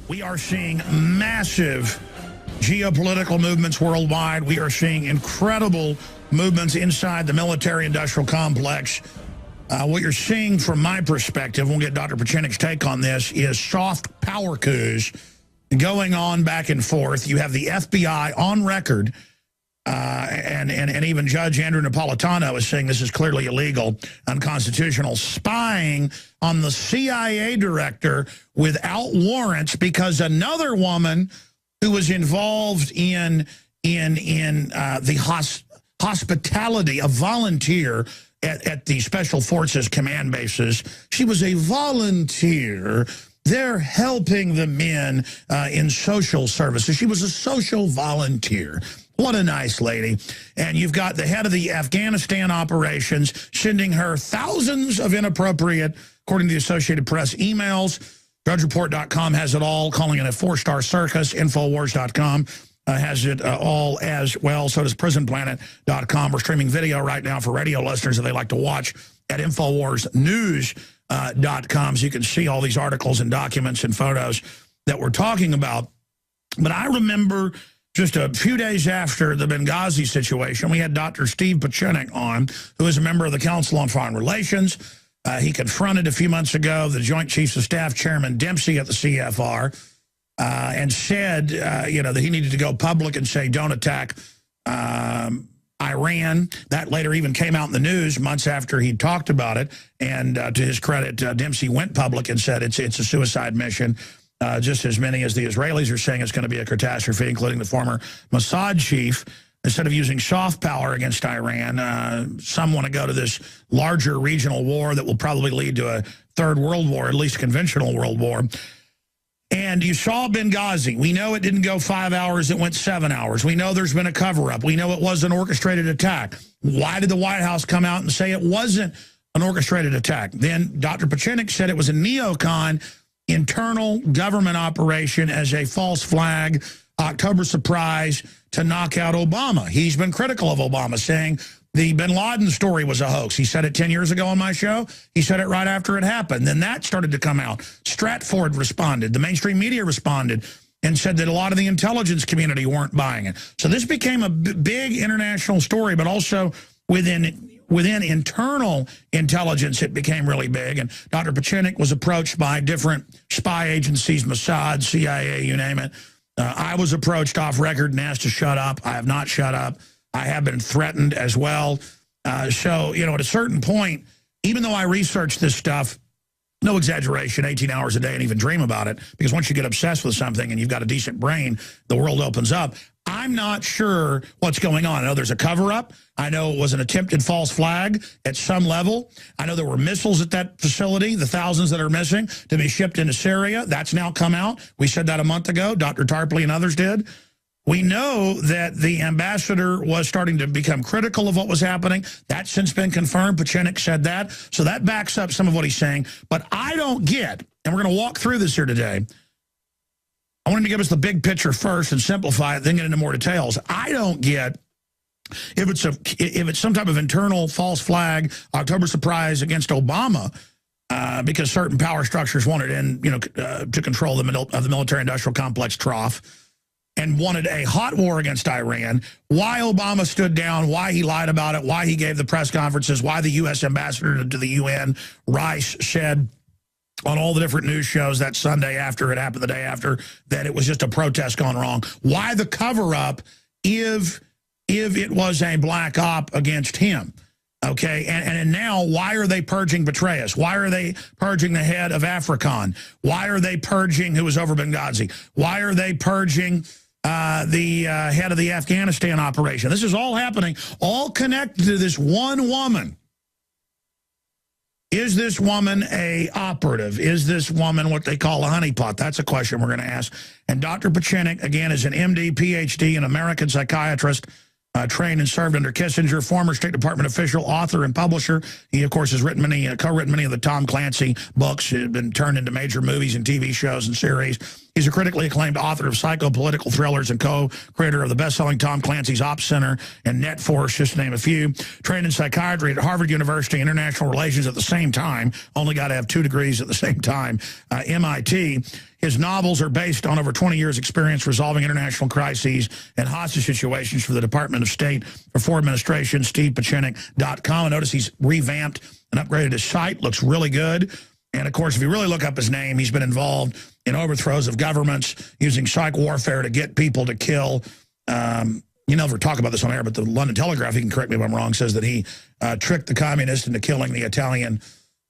We are seeing massive geopolitical movements worldwide. We are seeing incredible movements inside the military-industrial complex. What you're seeing from my perspective, we'll get Dr. Pieczenik's take on this, is soft power coups going on back and forth. You have the FBI on record, and even Judge Andrew Napolitano is saying this is clearly illegal, unconstitutional, spying on the CIA director without warrants because another woman who was involved in the hospitality, a volunteer at the Special Forces command bases. She was a volunteer. They're helping the men in social services. She was a social volunteer. What a nice lady. And you've got the head of the Afghanistan operations sending her thousands of inappropriate, according to the Associated Press, emails. DrudgeReport.com has it all, calling it a four-star circus. Infowars.com has it all as well. So does PrisonPlanet.com. We're streaming video right now for radio listeners that they like to watch at InfoWarsNews.com, so you can see all these articles and documents and photos that we're talking about. But I remember just a few days after the Benghazi situation, we had Dr. Steve Pieczenik on, who is a member of the Council on Foreign Relations. He confronted a few months ago the Joint Chiefs of Staff Chairman Dempsey at the CFR and said, that he needed to go public and say, don't attack Iran. That later even came out in the news months after he talked about it. And to his credit, Dempsey went public and said it's a suicide mission. Just as many as the Israelis are saying it's going to be a catastrophe, including the former Mossad chief. Instead of using soft power against Iran, some want to go to this larger regional war that will probably lead to a third world war, at least a conventional world war. And you saw Benghazi. We know it didn't go 5 hours, it went 7 hours. We know there's been a cover-up. We know it was an orchestrated attack. Why did the White House come out and say it wasn't an orchestrated attack? Then Dr. Pieczenik said it was a neocon internal government operation as a false flag, October surprise to knock out Obama. He's been critical of Obama, saying the bin Laden story was a hoax. He said it 10 years ago on my show. He said it right after it happened. Then that started to come out. Stratford responded. The mainstream media responded and said that a lot of the intelligence community weren't buying it. So this became a big international story, but also within internal intelligence, it became really big. And Dr. Pieczenik was approached by different spy agencies, Mossad, CIA, you name it. I was approached off record and asked to shut up. I have not shut up. I have been threatened as well. So, at a certain point, even though I researched this stuff, no exaggeration, 18 hours a day and even dream about it, because once you get obsessed with something and you've got a decent brain, the world opens up. I'm not sure what's going on. I know there's a cover-up. I know it was an attempted false flag at some level. I know there were missiles at that facility, the thousands that are missing, to be shipped into Syria. That's now come out. We said that a month ago. Dr. Tarpley and others did. We know that the ambassador was starting to become critical of what was happening. That's since been confirmed. Pieczenik said that. So that backs up some of what he's saying. But I don't get, and we're going to walk through this here today, I want him to give us the big picture first and simplify it, then get into more details. I don't get if it's some type of internal false flag, October surprise against Obama, because certain power structures wanted to control the military-industrial complex trough and wanted a hot war against Iran. Why Obama stood down, why he lied about it, why he gave the press conferences, why the U.S. ambassador to the UN, Rice, said on all the different news shows that Sunday after it happened, the day after, that it was just a protest gone wrong. Why the cover-up if it was a black op against him? Okay, and now why are they purging Petraeus? Why are they purging the head of Africon? Why are they purging who was over Benghazi? Why are they purging the head of the Afghanistan operation? This is all happening, all connected to this one woman. Is this woman a operative? Is this woman what they call a honeypot? That's a question we're going to ask. And Dr. Pieczenik, again, is an MD, PhD, an American psychiatrist, trained and served under Kissinger, former State Department official, author, and publisher. He, of course, has co-written many of the Tom Clancy books, have been turned into major movies and TV shows and series. He's a critically acclaimed author of psychopolitical thrillers and co-creator of the best-selling Tom Clancy's Ops Center and Net Force, just to name a few. Trained in psychiatry at Harvard University, international relations at the same time. Only got to have 2 degrees at the same time. MIT. His novels are based on over 20 years' experience resolving international crises and hostage situations for the Department of State for four administrations, StevePieczenik.com. I notice he's revamped and upgraded his site. Looks really good. And, of course, if you really look up his name, he's been involved in overthrows of governments, using psych warfare to get people to kill. You never talk about this on air, but the London Telegraph, you can correct me if I'm wrong, says that he tricked the communists into killing the Italian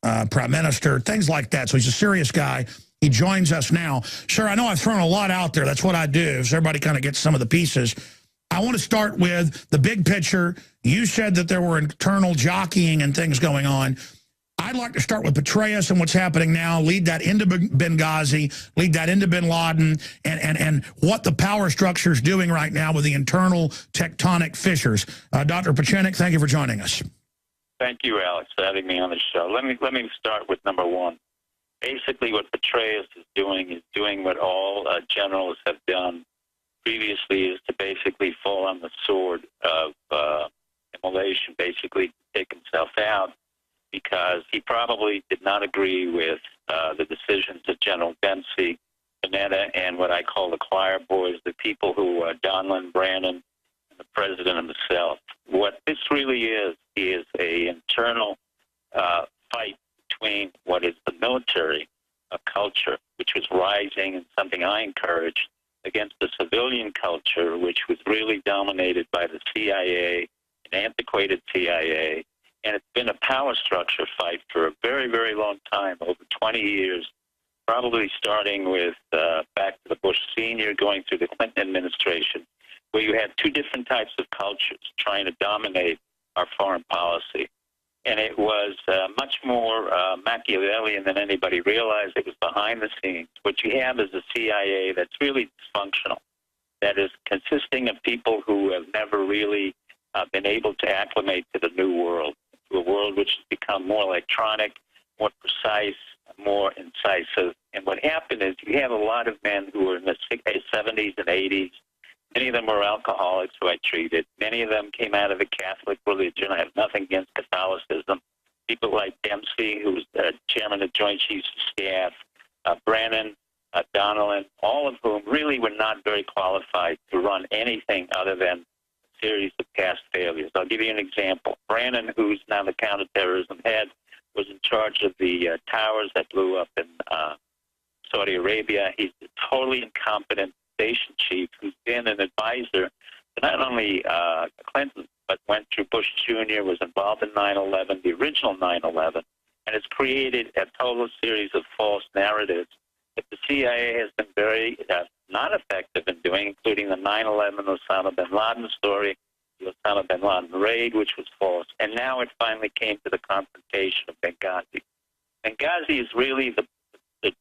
prime minister, things like that. So he's a serious guy. He joins us now. Sir, I know I've thrown a lot out there. That's what I do, so everybody kind of gets some of the pieces. I want to start with the big picture. You said that there were internal jockeying and things going on. I'd like to start with Petraeus and what's happening now, lead that into Benghazi, lead that into bin Laden, and what the power structure is doing right now with the internal tectonic fissures. Dr. Pieczenik, thank you for joining us. Thank you, Alex, for having me on the show. Let me start with number one. Basically, what Petraeus is doing what all generals have done previously, is to basically fall on the sword of immolation, basically take himself out, because he probably did not agree with the decisions of General Dempsey, Panetta, and what I call the choir boys, the people who are Donlin, Brannon, and the president himself. What this really is a internal fight between what is the military culture, which was rising and something I encouraged, against the civilian culture, which was really dominated by the CIA, an antiquated CIA. And it's been a power structure fight for a very, very long time, over 20 years, probably starting with back to the Bush Sr., going through the Clinton administration, where you had two different types of cultures trying to dominate our foreign policy. And it was much more Machiavellian than anybody realized. It was behind the scenes. What you have is a CIA that's really dysfunctional, that is consisting of people who have never really been able to acclimate to the new world, to a world which has become more electronic, more precise, more incisive. And what happened is you have a lot of men who were in the 70s and 80s. Many of them were alcoholics who I treated. Many of them came out of the Catholic religion. I have nothing against Catholicism. People like Dempsey, who was chairman of Joint Chiefs of Staff, Brannon, Donilon, all of whom really were not very qualified to run anything other than a series of past failures. I'll give you an example. Brannon, who's now the counterterrorism head, was in charge of the towers that blew up in Saudi Arabia. He's a totally incompetent station chief who's been an advisor to not only Clinton, but went through Bush Jr., was involved in 9/11, the original 9/11, and has created a total series of false narratives that the CIA has been very not effective in doing, including the 9/11 Osama bin Laden story, the Osama bin Laden raid, which was false. And now it finally came to the confrontation of Benghazi. Benghazi is really the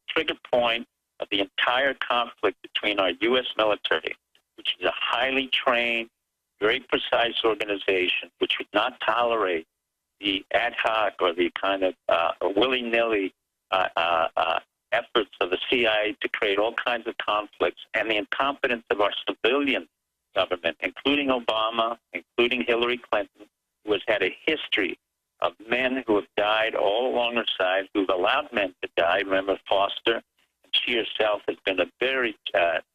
trigger point of the entire conflict between our U.S. military, which is a highly trained, very precise organization, which would not tolerate the ad hoc or the kind of willy-nilly efforts of the CIA to create all kinds of conflicts, and the incompetence of our civilian government, including Obama, including Hillary Clinton, who has had a history of men who have died all along her side, who've allowed men to die. Remember Foster? She herself has been a very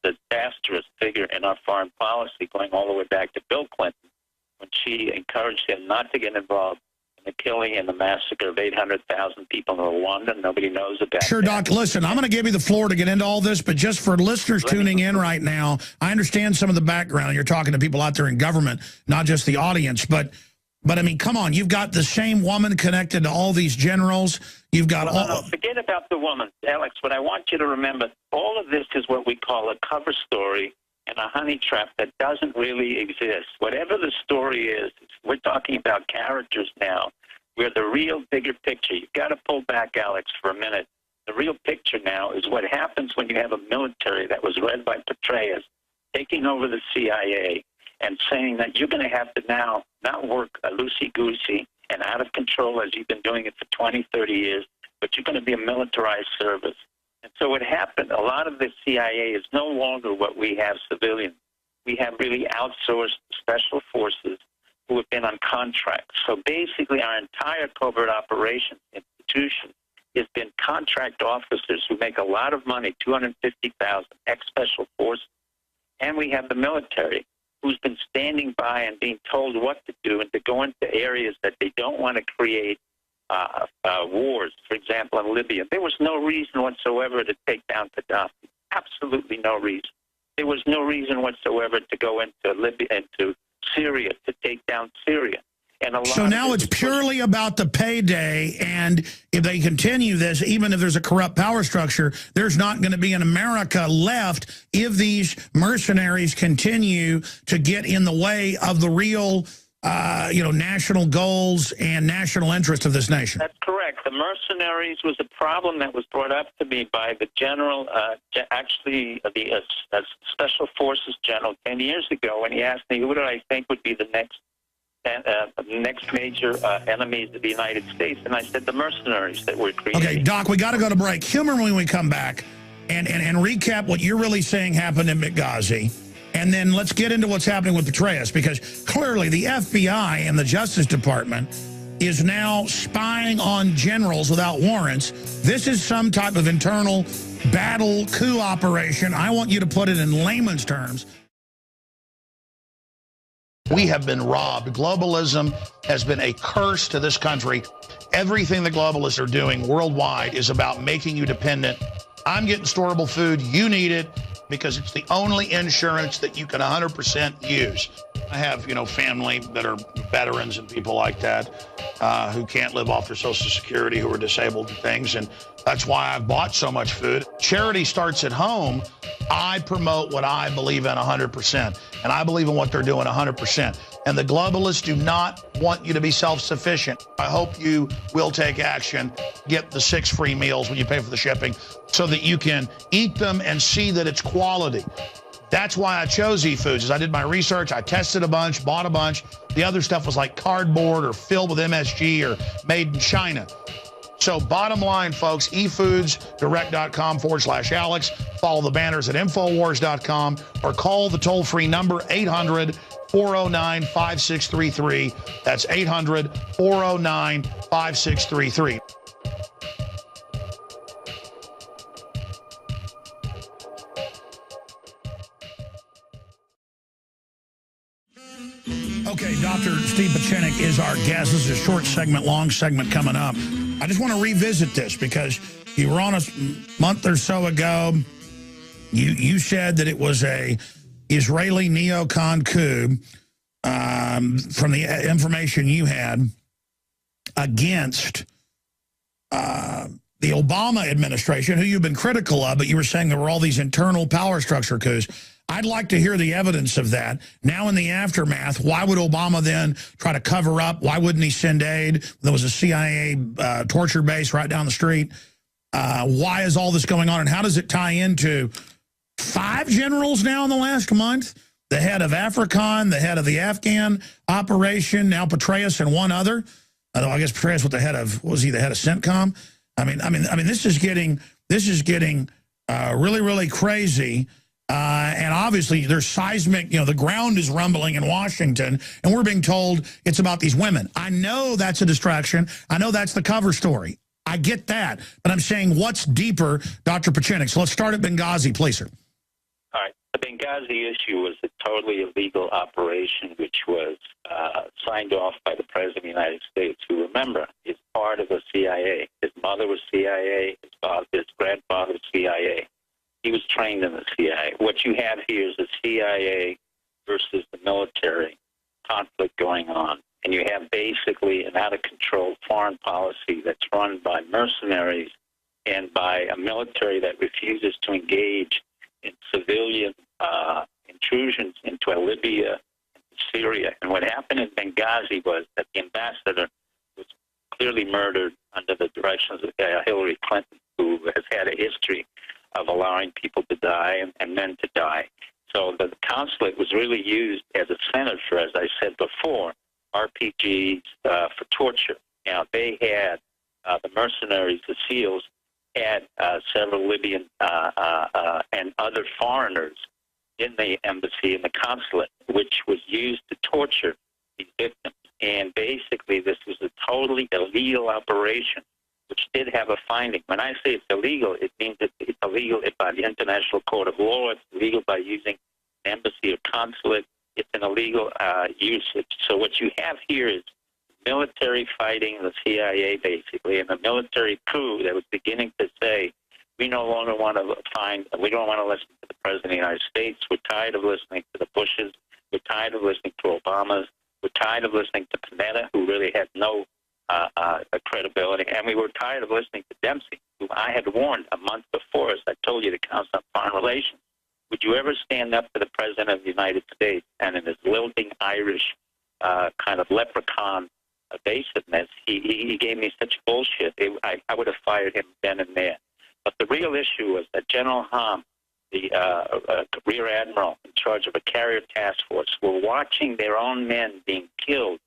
disastrous figure in our foreign policy, going all the way back to Bill Clinton, when she encouraged him not to get involved in the killing and the massacre of 800,000 people in Rwanda. Nobody knows about Sure, that. Doc. Listen, I'm going to give you the floor to get into all this, but just for listeners tuning in right now, I understand some of the background. You're talking to people out there in government, not just the audience, but I mean, come on, you've got the same woman connected to all these generals. You've got No, forget about the woman, Alex. What I want you to remember, all of this is what we call a cover story and a honey trap that doesn't really exist. Whatever the story is, we're talking about characters now. We're the real bigger picture. You've got to pull back, Alex, for a minute. The real picture now is what happens when you have a military that was led by Petraeus taking over the CIA and saying that you're going to have to now not work loosey-goosey and out of control as you've been doing it for 20, 30 years, but you're going to be a militarized service. And so what happened, a lot of the CIA is no longer what we have civilians. We have really outsourced special forces who have been on contract. So basically our entire covert operations institution has been contract officers who make a lot of money, 250,000 ex-special forces, and we have the military who's been standing by and being told what to do and to go into areas that they don't want to create wars. For example, in Libya, there was no reason whatsoever to take down Gaddafi. Absolutely no reason. There was no reason whatsoever to go into Libya, into Syria, to take down Syria. And so now it's purely about the payday, and if they continue this, even if there's a corrupt power structure, there's not going to be an America left if these mercenaries continue to get in the way of the real, national goals and national interest of this nation. That's correct. The mercenaries was a problem that was brought up to me by the general, the Special Forces general 10 years ago, when he asked me, who do I think would be the next major enemies of the United States, and I said the mercenaries that we're creating. Okay, Doc, we got to go to break. Humor me when we come back and recap what you're really saying happened in Benghazi, and then let's get into what's happening with Petraeus, because clearly the FBI and the Justice Department is now spying on generals without warrants. This is some type of internal battle coup operation. I want you to put it in layman's terms. We have been robbed. Globalism has been a curse to this country. Everything the globalists are doing worldwide is about making you dependent. I'm getting storable food. You need it because it's the only insurance that you can 100% use. I have, family that are veterans and people like that who can't live off their Social Security, who are disabled and things, and that's why I've bought so much food. Charity starts at home. I promote what I believe in 100%, and I believe in what they're doing 100%. And the globalists do not want you to be self-sufficient. I hope you will take action, get the 6 free meals when you pay for the shipping so that you can eat them and see that it's quality. That's why I chose eFoods. As I did my research, I tested a bunch, bought a bunch. The other stuff was like cardboard or filled with MSG or made in China. So bottom line, folks, efoodsdirect.com/Alex. Follow the banners at infowars.com or call the toll-free number 800-409-5633. That's 800-409-5633. Okay, Dr. Steve Pieczenik is our guest. This is a short segment, long segment coming up. I just want to revisit this because you were on a month or so ago. You said that it was a Israeli neocon coup from the information you had against the Obama administration, who you've been critical of, but you were saying there were all these internal power structure coups. I'd like to hear the evidence of that. Now in the aftermath, why would Obama then try to cover up? Why wouldn't he send aid? There was a CIA torture base right down the street. Why is all this going on? And how does it tie into 5 generals now in the last month? The head of AFRICOM, the head of the Afghan operation, now Petraeus and one other. I guess Petraeus was the head of, was he the head of CENTCOM? I mean, this is getting really, really crazy. And obviously there's seismic, the ground is rumbling in Washington, and we're being told it's about these women. I know that's a distraction. I know that's the cover story. I get that. But I'm saying what's deeper, Dr. Pieczenik. So let's start at Benghazi, please, sir. All right. The Benghazi issue was a totally illegal operation, which was signed off by the President of the United States, who, remember, is part of the CIA. His mother was CIA. His grandfather was CIA. He was trained in the CIA. What you have here is the CIA versus the military conflict going on. And you have basically an out-of-control foreign policy that's run by mercenaries and by a military that refuses to engage in civilian intrusions into Libya and Syria. And what happened in Benghazi was that the ambassador was clearly murdered under the directions of Hillary Clinton, who has had a history of allowing people to die and men to die. So the consulate was really used as a center for, as I said before, RPGs for torture. Now, they had, the mercenaries, the SEALs, had several Libyan and other foreigners in the embassy and the consulate, which was used to torture these victims. And basically, this was a totally illegal operation, which did have a finding. When I say it's illegal, it means that it's illegal by the International Court of Law. It's illegal by using an embassy or consulate. It's an illegal usage. So what you have here is military fighting the CIA, basically, and the military coup that was beginning to say, we no longer want to we don't want to listen to the President of the United States. We're tired of listening to the Bushes. We're tired of listening to Obamas. We're tired of listening to Panetta, who really had no credibility. And we were tired of listening to Dempsey, whom I had warned a month before, as I told you, the Council on Foreign Relations. Would you ever stand up to the President of the United States and in his lilting Irish kind of leprechaun evasiveness, he gave me such bullshit, I would have fired him then and there. But the real issue was that General Hom, the Rear Admiral in charge of a carrier task force, were watching their own men being killed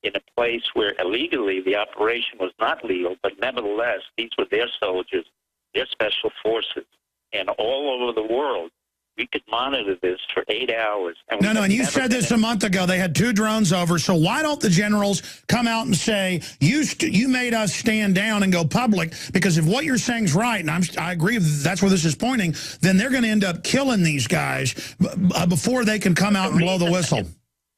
in a place where illegally the operation was not legal, but nevertheless, these were their soldiers, their special forces, and all over the world. We could monitor this for 8 hours. And and you said this a month ago. They had 2 drones over. So why don't the generals come out and say, you made us stand down and go public? Because if what you're saying is right, and I agree that's where this is pointing, then they're going to end up killing these guys before they can come out and blow the whistle.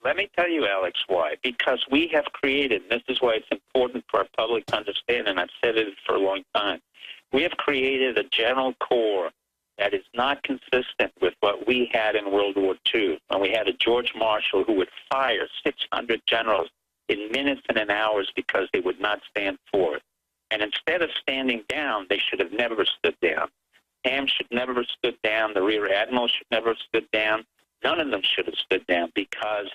Let me tell you, Alex, why. Because we have created, and this is why it's important for our public to understand, and I've said it for a long time, we have created a general corps that is not consistent with what we had in World War II, when we had a George Marshall who would fire 600 generals in minutes and in hours because they would not stand for it. And instead of standing down, they should have never stood down. Ham should never have stood down. The Rear Admiral should never have stood down. None of them should have stood down, because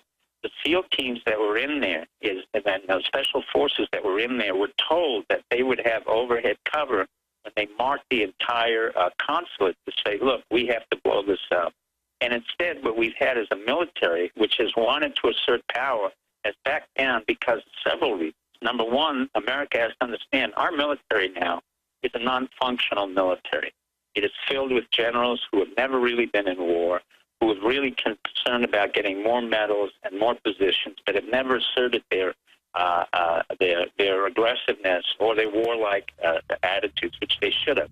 the SEAL teams that were in there, and the special forces that were in there, were told that they would have overhead cover when they marked the entire consulate to say, look, we have to blow this up. And instead, what we've had is a military which has wanted to assert power, has backed down because of several reasons. Number one, America has to understand our military now is a non-functional military. It is filled with generals who have never really been in war, who are really concerned about getting more medals and more positions, but have never asserted their aggressiveness or their warlike attitudes, which they should have.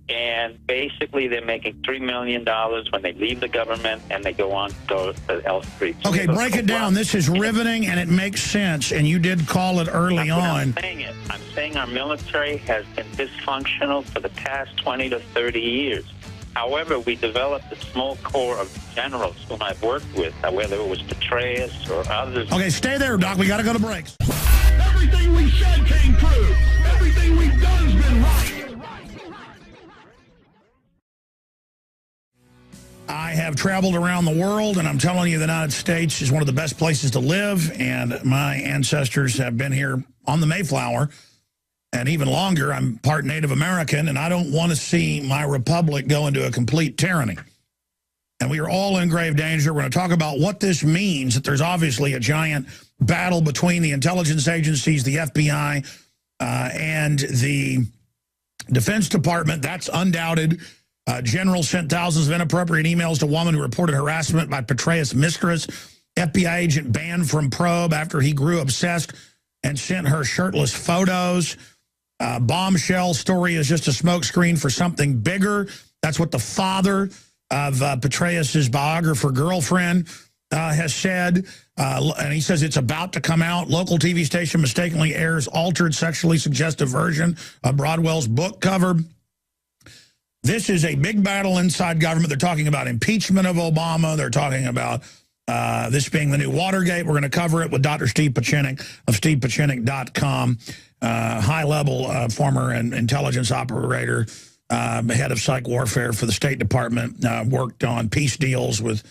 And basically, they're making $3 million when they leave the government and they go on to go to Elm Street. So okay, break it down. This is riveting and it makes sense, and you did call it early on. I'm saying our military has been dysfunctional for the past 20 to 30 years. However, we developed a small corps of generals whom I've worked with, whether it was Petraeus or others. Okay, stay there, Doc. We got to go to breaks. Everything we said came true. Everything we've done has been right. I have traveled around the world, and I'm telling you, the United States is one of the best places to live, and my ancestors have been here on the Mayflower. And even longer, I'm part Native American, and I don't want to see my republic go into a complete tyranny. And we are all in grave danger. We're going to talk about what this means, that there's obviously a giant battle between the intelligence agencies, the FBI, and the Defense Department. That's undoubted. General sent thousands of inappropriate emails to a woman who reported harassment by Petraeus' mistress. FBI agent banned from probe after he grew obsessed and sent her shirtless photos. Bombshell story is just a smokescreen for something bigger. That's what the father of Petraeus' biographer girlfriend has said. And he says it's about to come out. Local TV station mistakenly airs altered, sexually suggestive version of Broadwell's book cover. This is a big battle inside government. They're talking about impeachment of Obama. They're talking about this being the new Watergate. We're going to cover it with Dr. Steve Pieczenik of StevePieczenik.com. High-level former intelligence operator, head of psych warfare for the State Department, worked on peace deals with,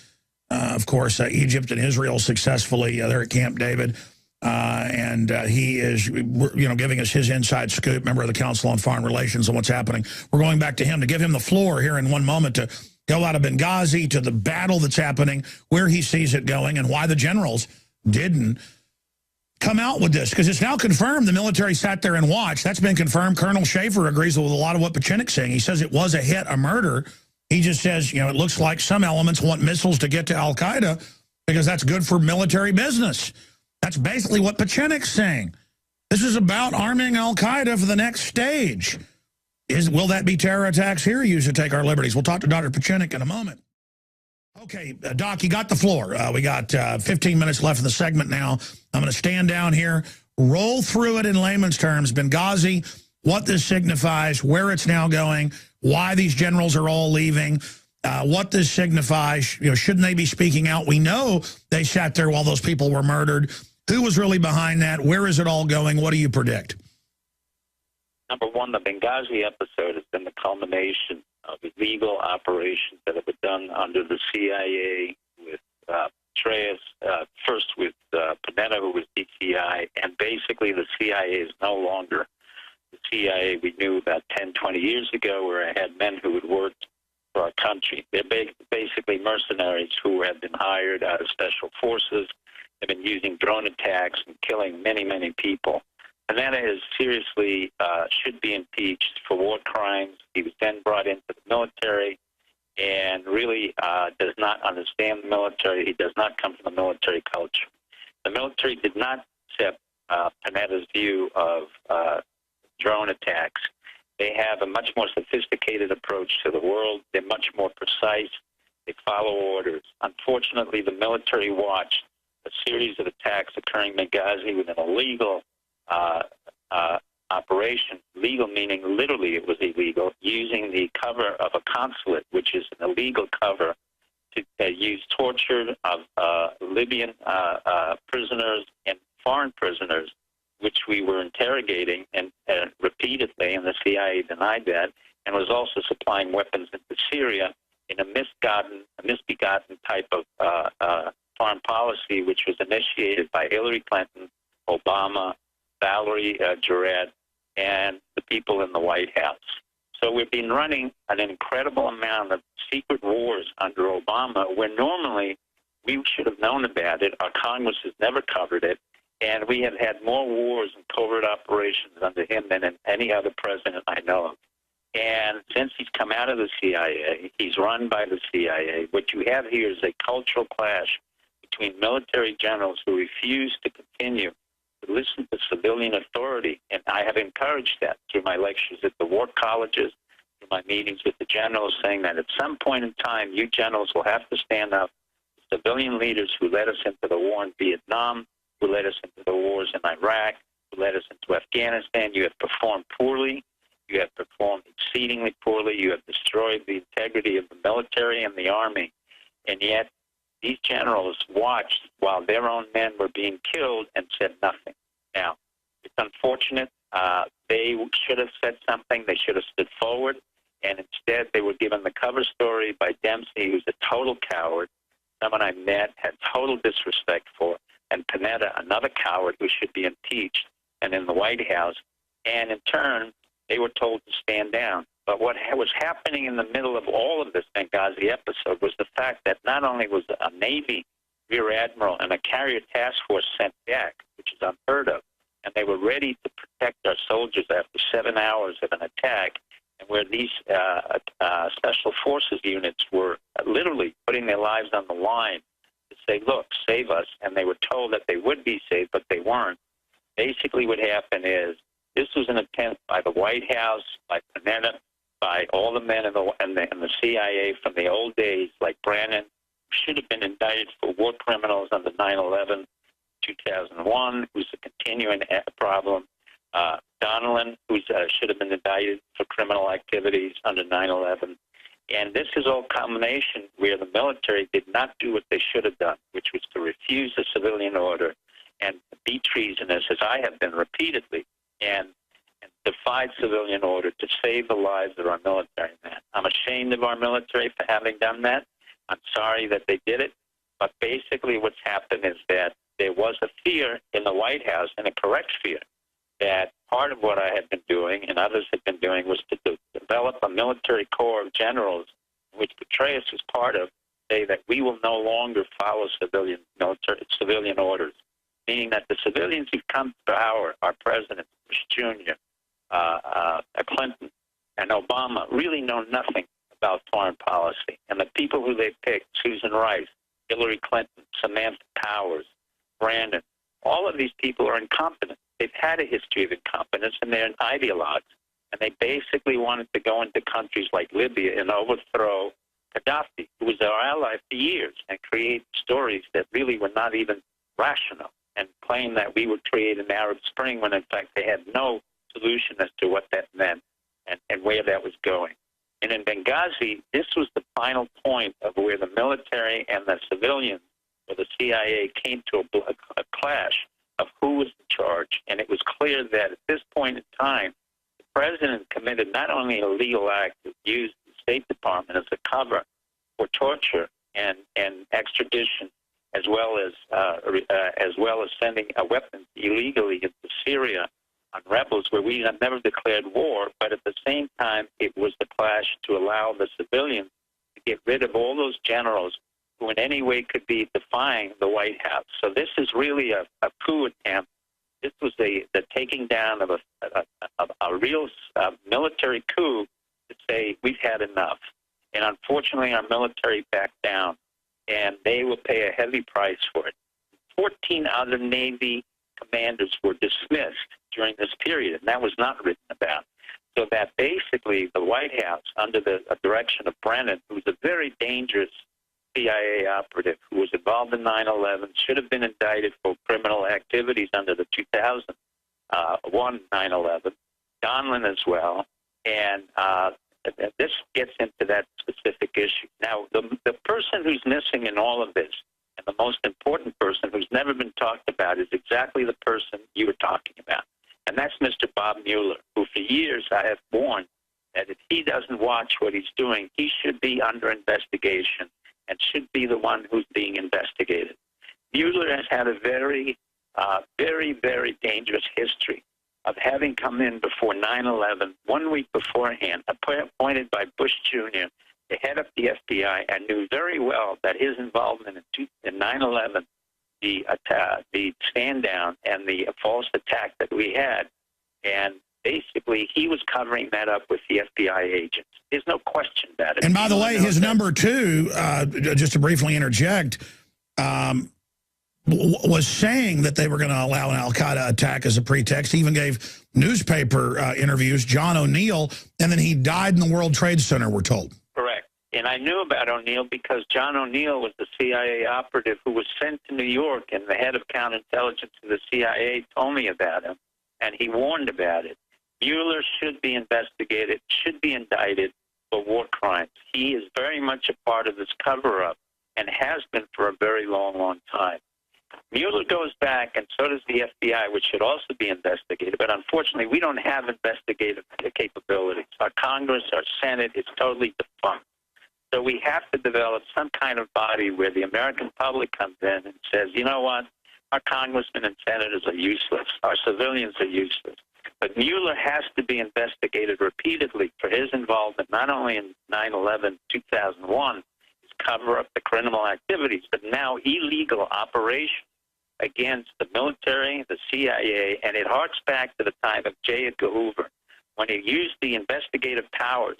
of course, Egypt and Israel successfully. They're at Camp David. And he is, giving us his inside scoop, member of the Council on Foreign Relations, on what's happening. We're going back to him to give him the floor here in one moment to go out of Benghazi to the battle that's happening, where he sees it going, and why the generals didn't come out with this, because it's now confirmed the military sat there and watched. That's been confirmed. Colonel Schaefer agrees with a lot of what Pieczenik's saying. He says it was a hit, a murder. He just says, it looks like some elements want missiles to get to al-Qaeda because that's good for military business. That's basically what Pieczenik's saying. This is about arming al-Qaeda for the next stage. Will that be terror attacks here used to take our liberties? We'll talk to Dr. Pieczenik in a moment. Okay, Doc, you got the floor. We got 15 minutes left in the segment now. I'm going to stand down here, roll through it in layman's terms. Benghazi, what this signifies, where it's now going, why these generals are all leaving, what this signifies. You know, shouldn't they be speaking out? We know they sat there while those people were murdered. Who was really behind that? Where is it all going? What do you predict? Number one, the Benghazi episode has been the culmination of illegal operations that have been done under the CIA with Petraeus, first with Panetta, who was DCI, and basically the CIA is no longer the CIA we knew about 10, 20 years ago, where I had men who had worked for our country. They're basically mercenaries who have been hired out of special forces. They've been using drone attacks and killing many, many people. Panetta is seriously should be impeached for war crimes. He was then brought into the military and really does not understand the military. He does not come from the military culture. The military did not accept Panetta's view of drone attacks. They have a much more sophisticated approach to the world. They're much more precise. They follow orders. Unfortunately, the military watched a series of attacks occurring in Benghazi with an illegal operation, legal meaning literally it was illegal, using the cover of a consulate, which is an illegal cover, to use torture of Libyan prisoners and foreign prisoners, which we were interrogating and repeatedly, and the CIA denied that, and was also supplying weapons into Syria in a misbegotten type of foreign policy, which was initiated by Hillary Clinton, Obama, Valerie Jarrett, and the people in the White House. So we've been running an incredible amount of secret wars under Obama, where normally we should have known about it. Our Congress has never covered it, and we have had more wars and covert operations under him than in any other president I know of. And since he's come out of the CIA, he's run by the CIA. What you have here is a cultural clash between military generals who refuse to continue to listen to civilian authority, and I have encouraged that through my lectures at the war colleges, through my meetings with the generals, saying that at some point in time, you generals will have to stand up to civilian leaders who led us into the war in Vietnam, who led us into the wars in Iraq, who led us into Afghanistan. You have performed poorly. You have performed exceedingly poorly. You have destroyed the integrity of the military and the army, and yet these generals watched while their own men were being killed and said nothing. Now, it's unfortunate. They should have said something. They should have stood forward, and instead they were given the cover story by Dempsey, who's a total coward, someone I met, had total disrespect for, and Panetta, another coward who should be impeached and in the White House. And in turn, they were told to stand down. But what was happening in the middle of all of this Benghazi episode was the fact that not only was a Navy Rear Admiral and a carrier task force sent back, which is unheard of, and they were ready to protect our soldiers after 7 hours of an attack, and where these special forces units were literally putting their lives on the line to say, look, save us, and they were told that they would be saved, but they weren't. Basically what happened is this was an attempt by the White House, by Panetta, by all the men in the CIA from the old days, like Brannon, who should have been indicted for war criminals under 9/11, 2001, who's a continuing problem. Donnellan, who should have been indicted for criminal activities under 9/11. And this is all culmination where the military did not do what they should have done, which was to refuse the civilian order and be treasonous, as I have been repeatedly, and defied civilian order to save the lives of our military men. I'm ashamed of our military for having done that. I'm sorry that they did it. But basically what's happened is that there was a fear in the White House, and a correct fear, that part of what I had been doing and others had been doing was to develop a military corps of generals, which Petraeus was part of, say that we will no longer follow civilian orders, meaning that the civilians who've come to power, our president, Bush Jr., Clinton, and Obama, really know nothing about foreign policy. And the people who they picked, Susan Rice, Hillary Clinton, Samantha Powers, Brandon, all of these people are incompetent. They've had a history of incompetence, and they're ideologues. And they basically wanted to go into countries like Libya and overthrow Gaddafi, who was our ally for years, and create stories that really were not even rational, and claim that we would create an Arab Spring when, in fact, they had no solution as to what that meant and where that was going. And in Benghazi, this was the final point of where the military and the civilians, or the CIA, came to a clash of who was in charge. And it was clear that at this point in time, the president committed not only a legal act to use the State Department as a cover for torture and extradition, as well as sending weapons illegally into Syria on rebels where we have never declared war, but at the same time, it was the clash to allow the civilians to get rid of all those generals who in any way could be defying the White House. So this is really a coup attempt. This was the taking down of a real military coup to say, we've had enough. And unfortunately, our military backed down, and they will pay a heavy price for it. 14 other Navy commanders were dismissed during this period, and that was not written about. So that basically the White House, under the direction of Brennan, who's a very dangerous CIA operative who was involved in 9/11, should have been indicted for criminal activities under the 2001 9/11, Donlin as well, and this gets into that specific issue. Now, the person who's missing in all of this, and the most important person who's never been talked about, is exactly the person you were talking about. And that's Mr. Bob Mueller, who for years I have warned that if he doesn't watch what he's doing, he should be under investigation and should be the one who's being investigated. Mueller has had a very, very dangerous history of having come in before 9/11, 1 week beforehand, appointed by Bush Jr. to head up the FBI, and knew very well that his involvement in 9/11, the stand down and the false attack that we had, and basically he was covering that up with the FBI agents. There's no question about it. And by the way, his number two, just to briefly interject, was saying that they were going to allow an al-Qaeda attack as a pretext. He even gave newspaper interviews, John O'Neill, and then he died in the World Trade Center, we're told. Correct. And I knew about O'Neill because John O'Neill was the CIA operative who was sent to New York, and the head of counterintelligence of the CIA told me about him, and he warned about it. Mueller should be investigated, should be indicted for war crimes. He is very much a part of this cover-up and has been for a very long time. Mueller goes back, and so does the FBI, which should also be investigated. But unfortunately, we don't have investigative capabilities. Our Congress, our Senate is totally defunct. So we have to develop some kind of body where the American public comes in and says, you know what, our congressmen and senators are useless. Our civilians are useless. But Mueller has to be investigated repeatedly for his involvement, not only in 9/11, 2001, cover up the criminal activities, but now illegal operations against the military, the CIA, and it harks back to the time of J. Edgar Hoover, when he used the investigative powers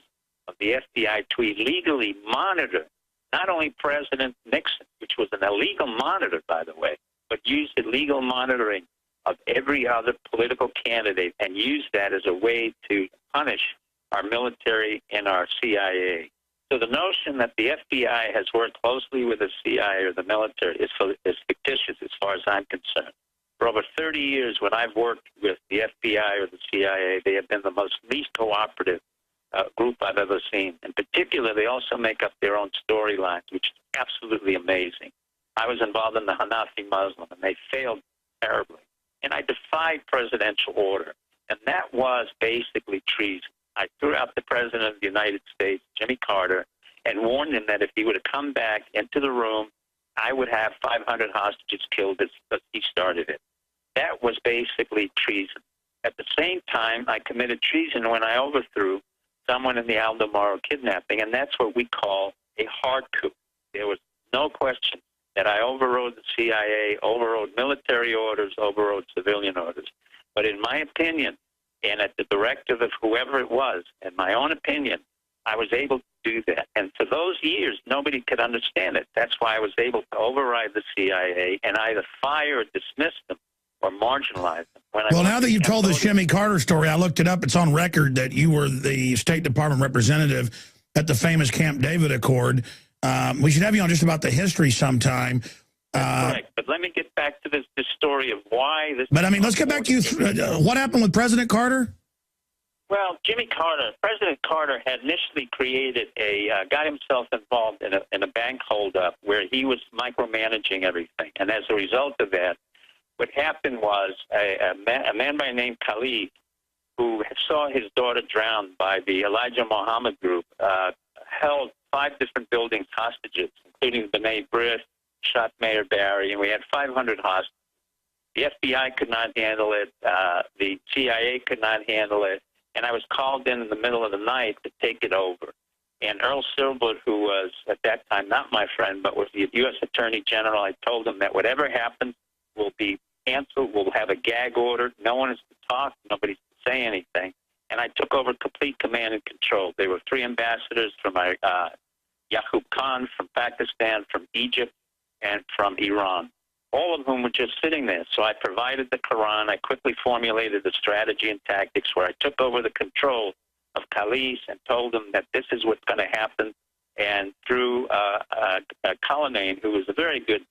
of the FBI to illegally monitor not only President Nixon, which was an illegal monitor, by the way, but used illegal monitoring of every other political candidate and used that as a way to punish our military and our CIA. So the notion that the FBI has worked closely with the CIA or the military is fictitious as far as I'm concerned. For over 30 years, when I've worked with the FBI or the CIA, they have been the most least cooperative group I've ever seen. In particular, they also make up their own storylines, which is absolutely amazing. I was involved in the Hanafi Muslim, and they failed terribly. And I defied presidential order, and that was basically treason. I threw out the President of the United States, Jimmy Carter, and warned him that if he were to come back into the room, I would have 500 hostages killed as he started it. That was basically treason. At the same time, I committed treason when I overthrew someone in the Aldo Moro kidnapping, and that's what we call a hard coup. There was no question that I overrode the CIA, overrode military orders, overrode civilian orders. But in my opinion, and at the directive of whoever it was, in my own opinion, I was able to do that. And for those years, nobody could understand it. That's why I was able to override the CIA and either fire or dismiss them or marginalize them. Well, now that you've told the Jimmy Carter story, I looked it up. It's on record that you were the State Department representative at the famous Camp David Accord. We should have you on just about the history sometime. That's correct. But let me get back to this story of why this... But, I mean, let's get back to you. What happened with President Carter? Well, President Carter had initially created got himself involved in a bank holdup where he was micromanaging everything. And as a result of that, what happened was a man by the name Khalid, who saw his daughter drowned by the Elijah Muhammad group, held 5 different buildings hostages, including B'nai B'rith, shot Mayor Barry, and we had 500 hostages. The FBI could not handle it. The CIA could not handle it. And I was called in the middle of the night to take it over. And Earl Silbert, who was at that time not my friend, but was the U.S. Attorney General, I told him that whatever happens will be canceled. We'll have a gag order. No one is to talk. Nobody's to say anything. And I took over complete command and control. There were 3 ambassadors from Yaqub Khan, from Pakistan, from Egypt, and from Iran, all of whom were just sitting there. So I provided the Quran. I quickly formulated the strategy and tactics where I took over the control of Khalid and told him that this is what's going to happen. And through Cullinane, who was a very good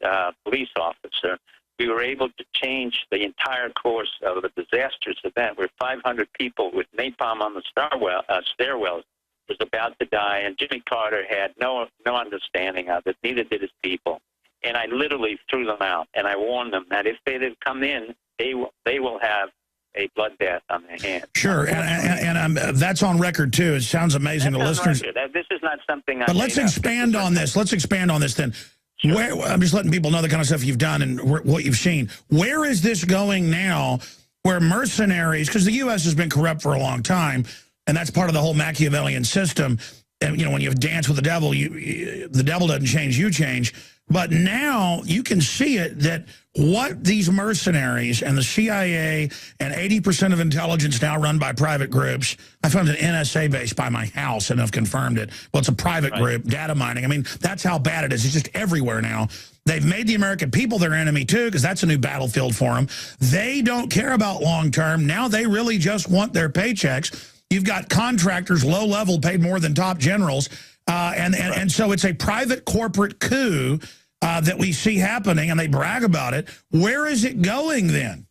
police officer, we were able to change the entire course of a disastrous event where 500 people with napalm on the stairwells was about to die, and Jimmy Carter had no understanding of it, neither did his people. And I literally threw them out, and I warned them that if they didn't come in, they will have a bloodbath on their hands. Sure, and that's on record, too. It sounds amazing to listeners. This is not something I... But let's expand on this. Let's expand on this, then. Sure. I'm just letting people know the kind of stuff you've done and what you've seen. Where is this going now where mercenaries, because the U.S. has been corrupt for a long time, and that's part of the whole Machiavellian system. And, you know, when you dance with the devil, the devil doesn't change, you change. But now you can see it that what these mercenaries and the CIA and 80% of intelligence now run by private groups. I found an NSA base by my house and I've confirmed it. Well, it's a private group, data mining. I mean, that's how bad it is. It's just everywhere now. They've made the American people their enemy, too, because that's a new battlefield for them. They don't care about long term. Now they really just want their paychecks. You've got contractors, low level, paid more than top generals. And so it's a private corporate coup that we see happening, and they brag about it. Where is it going then?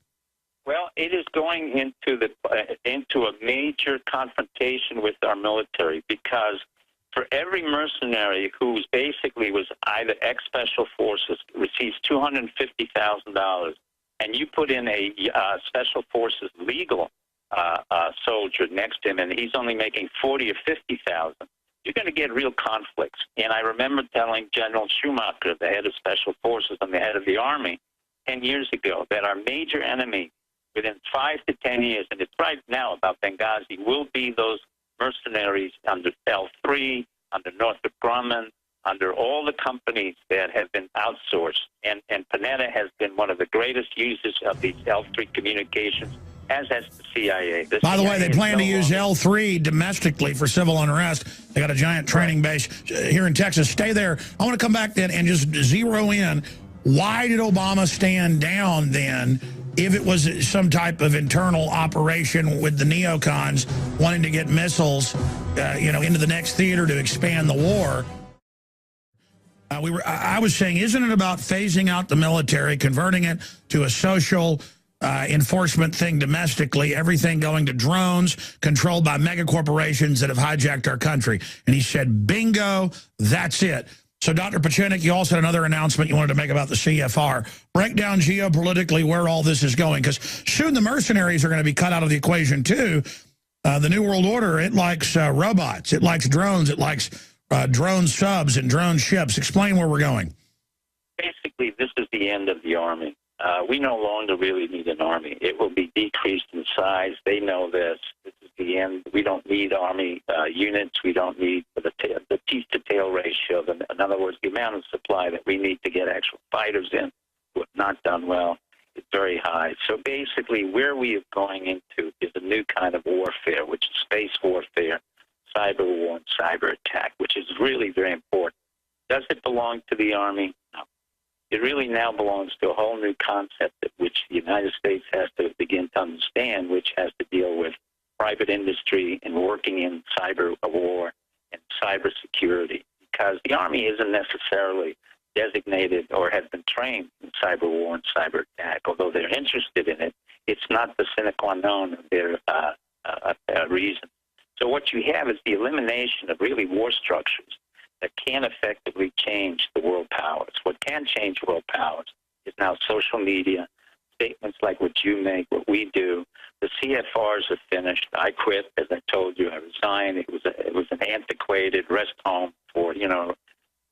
Well, it is going into a major confrontation with our military, because for every mercenary who basically was either ex-special forces receives $250,000, and you put in a special forces legal soldier next to him, and he's only making $40,000 or $50,000. You're going to get real conflicts. And I remember telling General Schumacher, the head of Special Forces and the head of the Army, 10 years ago, that our major enemy within 5 to 10 years, and it's right now about Benghazi, will be those mercenaries under L3, under Northrop Grumman, under all the companies that have been outsourced. And Panetta has been one of the greatest users of these L3 communications, as has the CIA. By the way, they plan to use L3 domestically for civil unrest. They got a giant training base here in Texas. Stay there. I want to come back then and just zero in. Why did Obama stand down then if it was some type of internal operation with the neocons wanting to get missiles into the next theater to expand the war? I was saying, isn't it about phasing out the military, converting it to a social enforcement thing domestically, everything going to drones controlled by mega corporations that have hijacked our country? And he said, bingo, that's it. So, Dr. Pieczenik, you also had another announcement you wanted to make about the CFR. Break down geopolitically where all this is going, because soon the mercenaries are going to be cut out of the equation, too. The New World Order, it likes robots, it likes drones, it likes drone subs and drone ships. Explain where we're going. Basically, this is the end of the Army. We no longer really need an Army. It will be decreased in size. They know this. This is the end. We don't need Army units. We don't need the teeth-to-tail ratio. In other words, the amount of supply that we need to get actual fighters in who have not done well is very high. So basically, where we are going into is a new kind of warfare, which is space warfare, cyber war, and cyber attack, which is really very important. Does it belong to the Army? No. It really now belongs to a whole new concept that which the United States has to begin to understand, which has to deal with private industry and working in cyber war and cyber security, because the Army isn't necessarily designated or has been trained in cyber war and cyber attack. Although they're interested in it, it's not the sine qua non of their reason. So what you have is the elimination of really war structures that can effectively change the world powers. What can change world powers is now social media, statements like what you make, what we do. The CFRs are finished. I quit, as I told you. I resigned. It was an antiquated rest home for,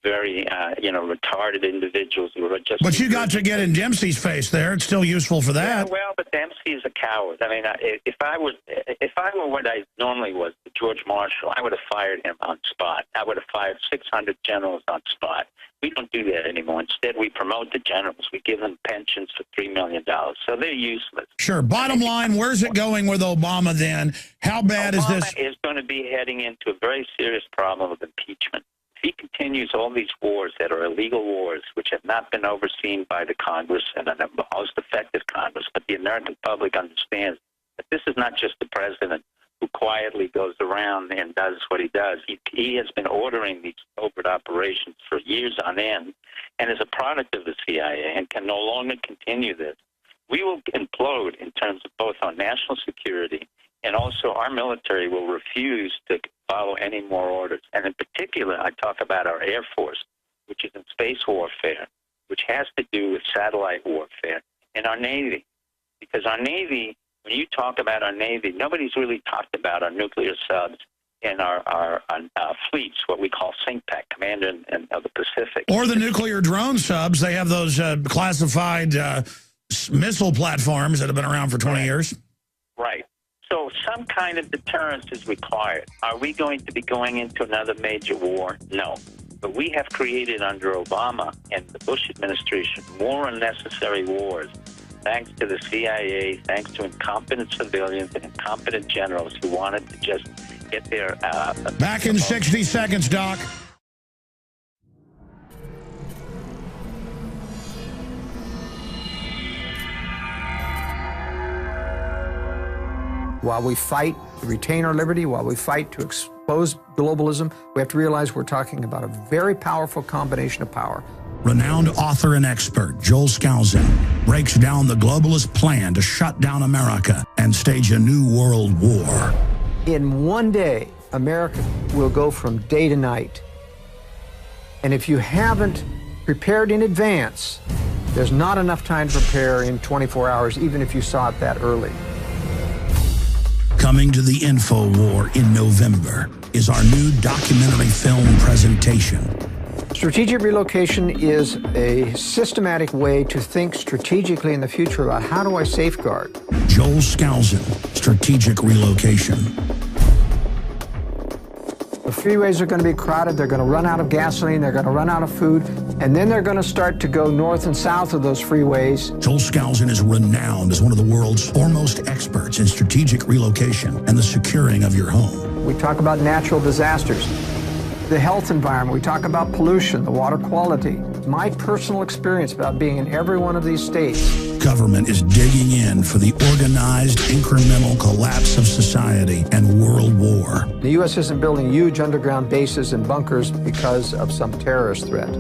very, retarded individuals who were just... But you got to get in Dempsey's face there. It's still useful for that. Yeah, well, but Dempsey is a coward. I mean, if I were what I normally was, George Marshall, I would have fired him on spot. I would have fired 600 generals on spot. We don't do that anymore. Instead, we promote the generals. We give them pensions for $3 million. So they're useless. Sure. Bottom line, where's it going with Obama then? How bad is this? Obama is going to be heading into a very serious problem of impeachment. If he continues all these wars that are illegal wars, which have not been overseen by the Congress and the most effective Congress, but the American public understands that this is not just the president who quietly goes around and does what he does. He has been ordering these covert operations for years on end and is a product of the CIA and can no longer continue this. We will implode in terms of both our national security, and also our military will refuse to follow any more orders. And in particular, I talk about our Air Force, which is in space warfare, which has to do with satellite warfare, and our Navy. Because our Navy, when you talk about our Navy, nobody's really talked about our nuclear subs and our fleets, what we call CINCPAC, Commander of the Pacific. Or the nuclear drone subs. They have those classified missile platforms that have been around for 20 years. Right. So some kind of deterrence is required. Are we going to be going into another major war? No. But we have created under Obama and the Bush administration more unnecessary wars, thanks to the CIA, thanks to incompetent civilians and incompetent generals who wanted to just get their... Back in 60 seconds, Doc. While we fight to retain our liberty, while we fight to expose globalism, we have to realize we're talking about a very powerful combination of power. Renowned author and expert Joel Skousen breaks down the globalist plan to shut down America and stage a new world war. In one day, America will go from day to night. And if you haven't prepared in advance, there's not enough time to prepare in 24 hours, even if you saw it that early. Coming to the InfoWar in November is our new documentary film presentation. Strategic relocation is a systematic way to think strategically in the future about how do I safeguard. Joel Skousen, Strategic Relocation. The freeways are going to be crowded, they're going to run out of gasoline, they're going to run out of food, and then they're going to start to go north and south of those freeways. Joel Skousen is renowned as one of the world's foremost experts in strategic relocation and the securing of your home. We talk about natural disasters, the health environment, we talk about pollution, the water quality. My personal experience about being in every one of these states. Government is digging in for the organized, incremental collapse of society and world war. The U.S. isn't building huge underground bases and bunkers because of some terrorist threat.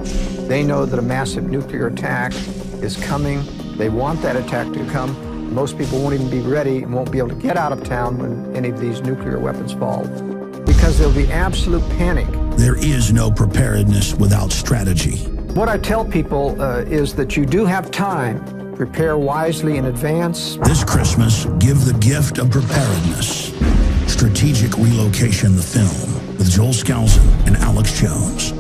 They know that a massive nuclear attack is coming. They want that attack to come. Most people won't even be ready and won't be able to get out of town when any of these nuclear weapons fall, because there'll be absolute panic. There is no preparedness without strategy. What I tell people is that you do have time. Prepare wisely in advance. This Christmas, give the gift of preparedness. Strategic Relocation, the film, with Joel Skousen and Alex Jones.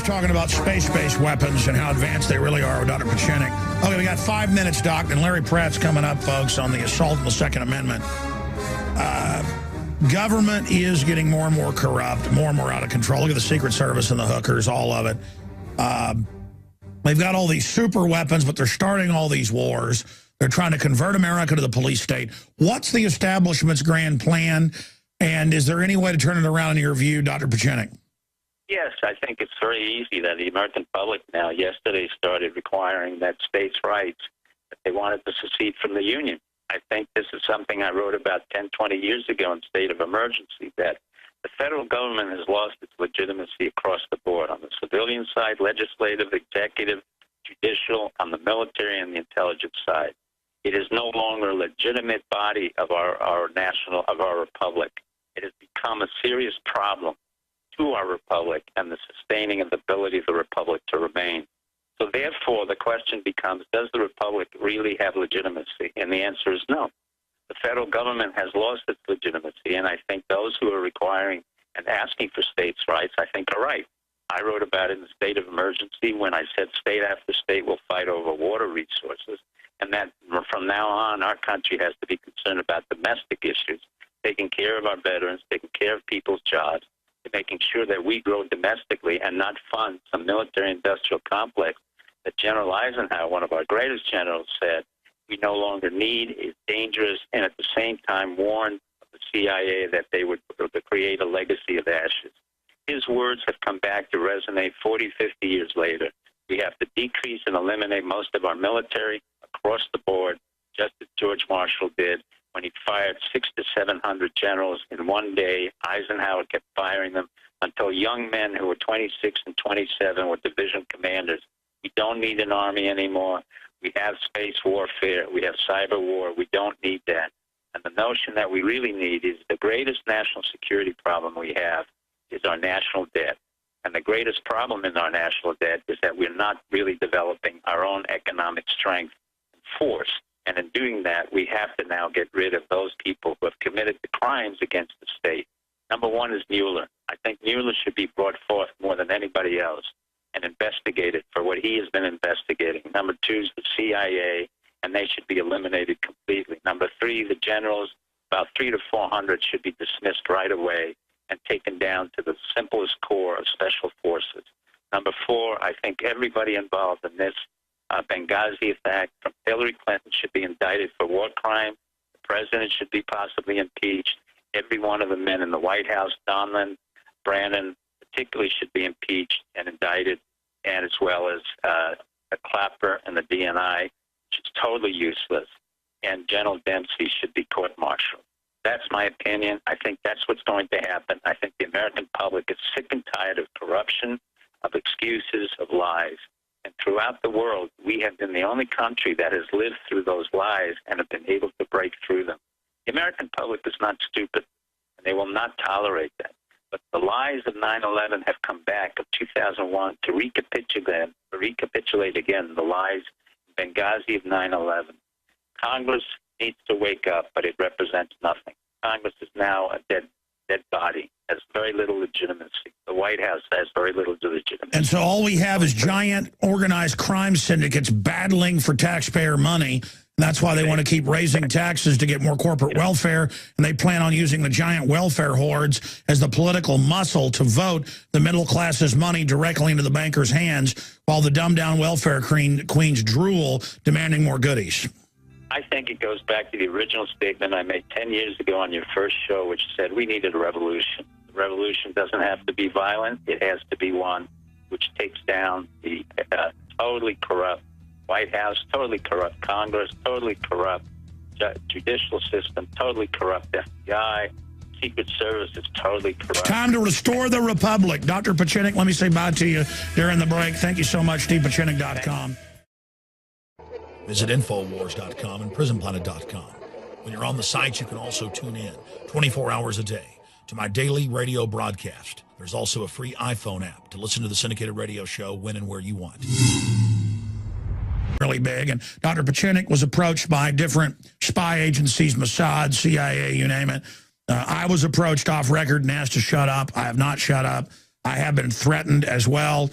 Talking about space-based weapons and how advanced they really are with Dr. Pieczenik. Okay, we got 5 minutes, Doc, and Larry Pratt's coming up, folks, on the assault on the Second Amendment. Government is getting more and more corrupt, more and more out of control. Look at the Secret Service and the hookers, all of it. They've got all these super weapons, but they're starting all these wars. They're trying to convert America to the police state. What's the establishment's grand plan? And is there any way to turn it around in your view, Dr. Pieczenik? Yes, I think it's very easy that the American public now yesterday started requiring that states' rights, that they wanted to secede from the Union. I think this is something I wrote about 10, 20 years ago in State of Emergency, that the federal government has lost its legitimacy across the board, on the civilian side, legislative, executive, judicial, on the military and the intelligence side. It is no longer a legitimate body of our republic. It has become a serious problem to our republic and the sustaining of the ability of the republic to remain. So therefore, the question becomes, does the republic really have legitimacy? And the answer is no. The federal government has lost its legitimacy, and I think those who are requiring and asking for states' rights, I think, are right. I wrote about it in the State of Emergency when I said state after state will fight over water resources, and that from now on, our country has to be concerned about domestic issues, taking care of our veterans, taking care of people's jobs, and making sure that we grow domestically and not fund some military-industrial complex that General Eisenhower, one of our greatest generals, said we no longer need, is dangerous, and at the same time warned the CIA that they would create a legacy of ashes. His words have come back to resonate 40, 50 years later. We have to decrease and eliminate most of our military across the board, just as George Marshall did when he fired 600 to 700 generals in one day. Eisenhower kept firing them until young men who were 26 and 27 were division commanders. We don't need an army anymore. We have space warfare. We have cyber war. We don't need that. And the notion that we really need is the greatest national security problem we have is our national debt. And the greatest problem in our national debt is that we're not really developing our own economic strength and force. And in doing that, we have to now get rid of those people who have committed the crimes against the state. Number one is Mueller. I think Mueller should be brought forth more than anybody else and investigated for what he has been investigating. Number two is the CIA, and they should be eliminated completely. Number three, the generals, about 300 to 400, should be dismissed right away and taken down to the simplest core of special forces. Number four, I think everybody involved in this Benghazi attack, from Hillary Clinton, should be indicted for war crime. The president should be possibly impeached. Every one of the men in the White House, Donlin, Brannon, particularly, should be impeached and indicted, and as well as the Clapper and the DNI, which is totally useless. And General Dempsey should be court-martialed. That's my opinion. I think that's what's going to happen. I think the American public is sick and tired of corruption, of excuses, of lies. And throughout the world, we have been the only country that has lived through those lies and have been able to break through them. The American public is not stupid, and they will not tolerate that. But the lies of 9/11 have come back, of 2001, to recapitulate again the lies in Benghazi of 9/11. Congress needs to wake up, but it represents nothing. Congress is now a dead body, has very little legitimacy. The White House has very little legitimacy. And so all we have is giant organized crime syndicates battling for taxpayer money. And that's why they want to keep raising taxes to get more corporate welfare. And they plan on using the giant welfare hordes as the political muscle to vote the middle class's money directly into the bankers' hands, while the dumbed-down welfare queens drool, demanding more goodies. I think it goes back to the original statement I made 10 years ago on your first show, which said we needed a revolution. The revolution doesn't have to be violent. It has to be one which takes down the totally corrupt White House, totally corrupt Congress, totally corrupt judicial system, totally corrupt FBI, Secret Service is totally corrupt. It's time to restore the republic. Dr. Pieczenik, let me say bye to you during the break. Thank you so much, StevePieczenik.com. Visit infowars.com and prisonplanet.com. When you're on the sites, you can also tune in 24 hours a day to my daily radio broadcast. There's also a free iPhone app to listen to the syndicated radio show when and where you want. Really big, and Dr. Pieczenik was approached by different spy agencies, Mossad, CIA, you name it. I was approached off record and asked to shut up. I have not shut up. I have been threatened as well.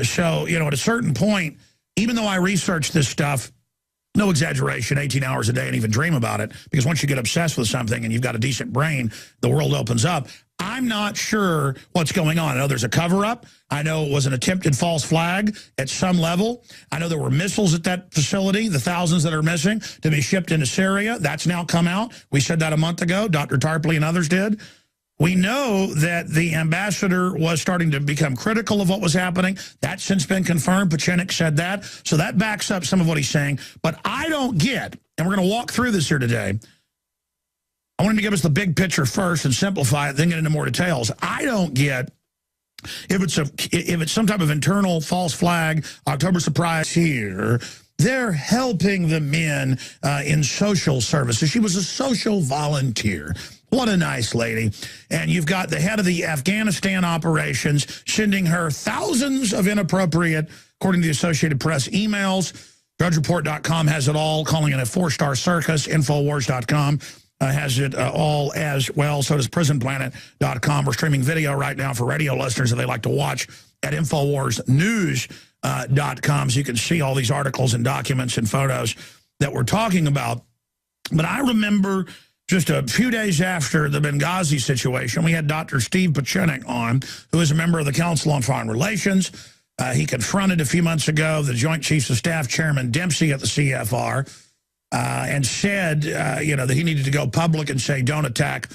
So, you know, at a certain point, even though I researched this stuff, no exaggeration, 18 hours a day and even dream about it, because once you get obsessed with something and you've got a decent brain, the world opens up. I'm not sure what's going on. I know there's a cover-up. I know it was an attempted false flag at some level. I know there were missiles at that facility, the thousands that are missing, to be shipped into Syria. That's now come out. We said that a month ago. Dr. Tarpley and others did. We know that the ambassador was starting to become critical of what was happening. That's since been confirmed. Pieczenik said that. So that backs up some of what he's saying. But I don't get, and we're going to walk through this here today. I want him to give us the big picture first and simplify it, then get into more details. I don't get if it's some type of internal false flag, October surprise here. They're helping the men in social services. She was a social volunteer. What a nice lady. And you've got the head of the Afghanistan operations sending her thousands of inappropriate, according to the Associated Press, emails. DrudgeReport.com has it all, calling it a four-star circus. Infowars.com has it all as well. So does PrisonPlanet.com. We're streaming video right now for radio listeners that they like to watch at InfoWarsNews.com, so you can see all these articles and documents and photos that we're talking about. But I remember just a few days after the Benghazi situation, we had Dr. Steve Pieczenik on, who is a member of the Council on Foreign Relations. He confronted a few months ago the Joint Chiefs of Staff Chairman Dempsey at the CFR and said, that he needed to go public and say, don't attack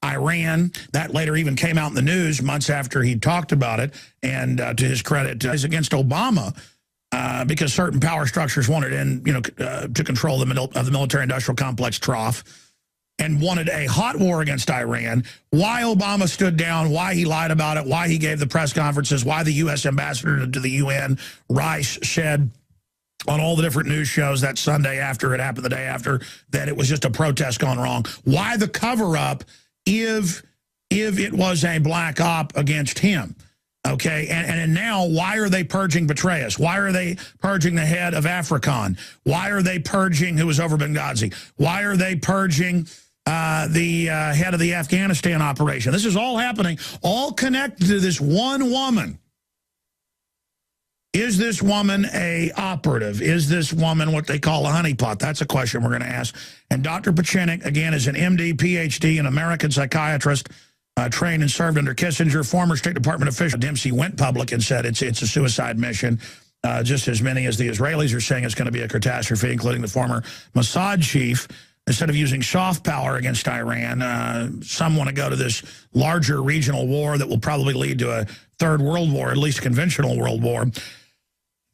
Iran. That later even came out in the news months after he talked about it. And to his credit, is against Obama because certain power structures wanted to control the military-industrial complex trough and wanted a hot war against Iran. Why Obama stood down, why he lied about it, why he gave the press conferences, why the U.S. ambassador to the UN, Rice, said on all the different news shows that Sunday after it happened, the day after, that it was just a protest gone wrong. Why the cover-up if it was a black op against him? Okay, and now why are they purging Petraeus? Why are they purging the head of African? Why are they purging who was over Benghazi? Why are they purging the head of the Afghanistan operation? This is all happening, all connected to this one woman. Is this woman a operative? Is this woman what they call a honeypot? That's a question we're going to ask. And Dr. Pieczenik, again, is an MD, PhD, an American psychiatrist, trained and served under Kissinger, former State Department official. Dempsey went public and said it's a suicide mission, just as many as the Israelis are saying it's going to be a catastrophe, including the former Mossad chief. Instead of using soft power against Iran, some want to go to this larger regional war that will probably lead to a third world war, at least a conventional world war.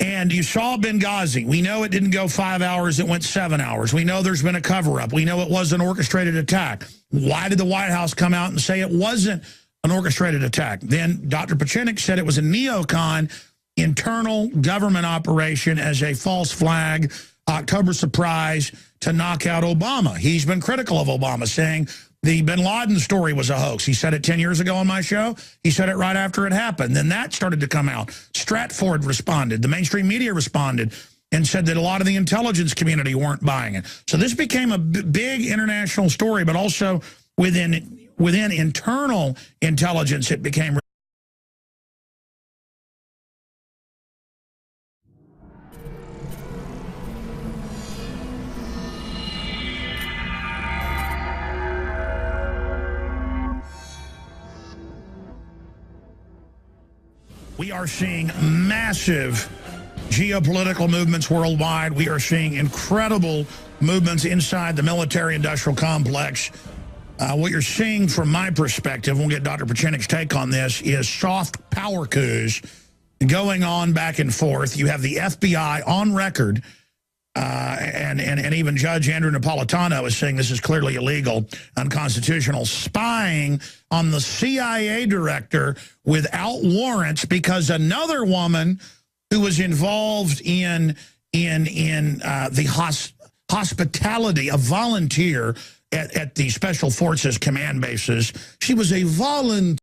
And you saw Benghazi. We know it didn't go 5 hours, it went 7 hours. We know there's been a cover-up. We know it was an orchestrated attack. Why did the White House come out and say it wasn't an orchestrated attack? Then Dr. Pieczenik said it was a neocon internal government operation as a false flag, October surprise to knock out Obama. He's been critical of Obama, saying the bin Laden story was a hoax. He said it 10 years ago on my show. He said it right after it happened. Then that started to come out. Stratford responded. The mainstream media responded and said that a lot of the intelligence community weren't buying it. So this became a big international story, but also within internal intelligence, it became. We are seeing massive geopolitical movements worldwide. We are seeing incredible movements inside the military-industrial complex. What you're seeing from my perspective, we'll get Dr. Pieczenik's take on this, is soft power coups going on back and forth. You have the FBI on record, and even Judge Andrew Napolitano is saying this is clearly illegal, unconstitutional, spying on the CIA director without warrants because another woman who was involved in the hospitality, a volunteer at the Special Forces command bases. She was a volunteer.